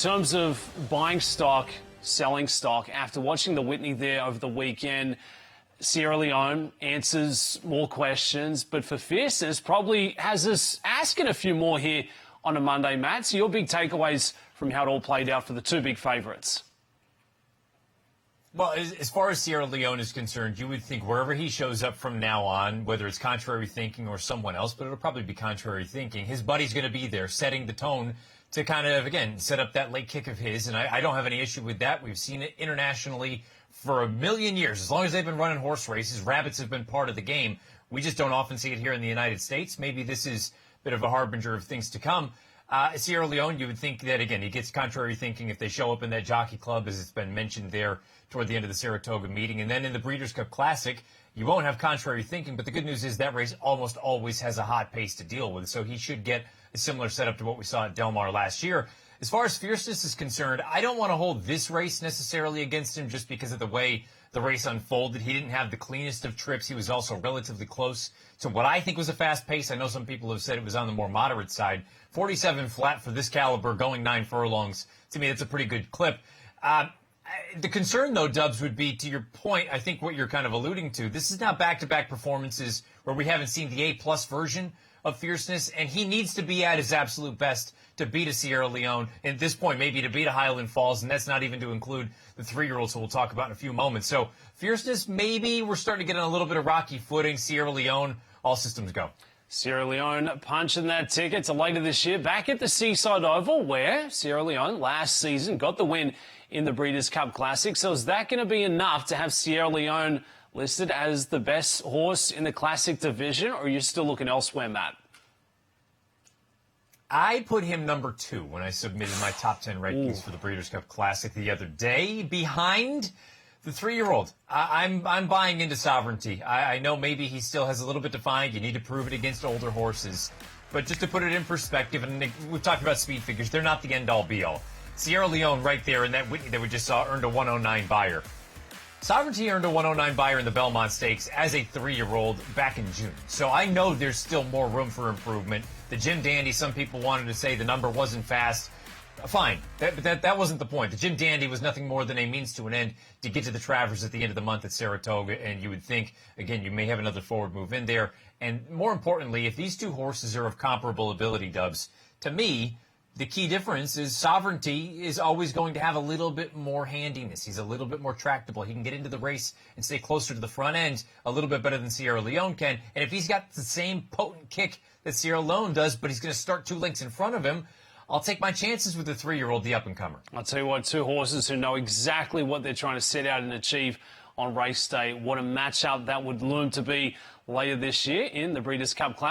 In terms of buying stock, selling stock, after watching the Whitney there over the weekend, Sierra Leone answers more questions, but for fierceness, probably has us asking a few more here on a Monday, Matt. So your big takeaways from how it all played out for the two big favourites? Well, as far as Sierra Leone is concerned, you would think wherever he shows up from now on, whether it's contrary thinking or someone else, but it'll probably be contrary thinking, his buddy's going to be there setting the tone to kind of, again, set up that late kick of his. And I don't have any issue with that. We've seen it internationally for a million years. As long as they've been running horse races, rabbits have been part of the game. We just don't often see it here in the United States. Maybe this is a bit of a harbinger of things to come. Sierra Leone, you would think that, again, he gets contrary thinking if they show up in that jockey club, as it's been mentioned there toward the end of the Saratoga meeting. And then in the Breeders' Cup Classic, you won't have contrary thinking, but the good news is that race almost always has a hot pace to deal with. So he should get a similar setup to what we saw at Del Mar last year. As far as fierceness is concerned, I don't want to hold this race necessarily against him just because of the way the race unfolded. He didn't have the cleanest of trips. He was also relatively close to what I think was a fast pace. I know some people have said it was on the more moderate side. 47 flat for this caliber going 9 furlongs. To me, that's a pretty good clip. The concern, though, Dubs, would be, to your point, I think what you're kind of alluding to, this is now back-to-back performances where we haven't seen the A-plus version of fierceness, and he needs to be at his absolute best to beat a Sierra Leone. At this point, maybe to beat a Highland Falls, and that's not even to include the 3-year-olds who we'll talk about in a few moments. So fierceness, maybe we're starting to get on a little bit of rocky footing. Sierra Leone, all systems go. Sierra Leone punching that ticket to later this year back at the Seaside Oval, where Sierra Leone last season got the win in the Breeders' Cup Classic. So is that going to be enough to have Sierra Leone listed as the best horse in the Classic division, or are you still looking elsewhere, Matt? I put him number 2 when I submitted my top 10 rankings for the Breeders' Cup Classic the other day, behind the 3-year-old. I'm buying into Sovereignty. I know maybe he still has a little bit to find. You need to prove it against older horses. But just to put it in perspective, and we've talked about speed figures, they're not the end-all, be-all. Sierra Leone right there in that Whitney that we just saw earned a 109 buyer. Sovereignty earned a 109 buyer in the Belmont Stakes as a 3-year-old back in June. So I know there's still more room for improvement. The Jim Dandy, some people wanted to say the number wasn't fast. Fine. That wasn't the point. The Jim Dandy was nothing more than a means to an end to get to the Travers at the end of the month at Saratoga. And you would think, again, you may have another forward move in there. And more importantly, if these two horses are of comparable ability, Dubs, to me, the key difference is Sovereignty is always going to have a little bit more handiness. He's a little bit more tractable. He can get into the race and stay closer to the front end a little bit better than Sierra Leone can. And if he's got the same potent kick that Sierra Leone does, but he's going to start 2 lengths in front of him, I'll take my chances with the 3-year-old, the up-and-comer. I'll tell you what, two horses who know exactly what they're trying to set out and achieve on race day. What a matchup that would loom to be later this year in the Breeders' Cup Classic.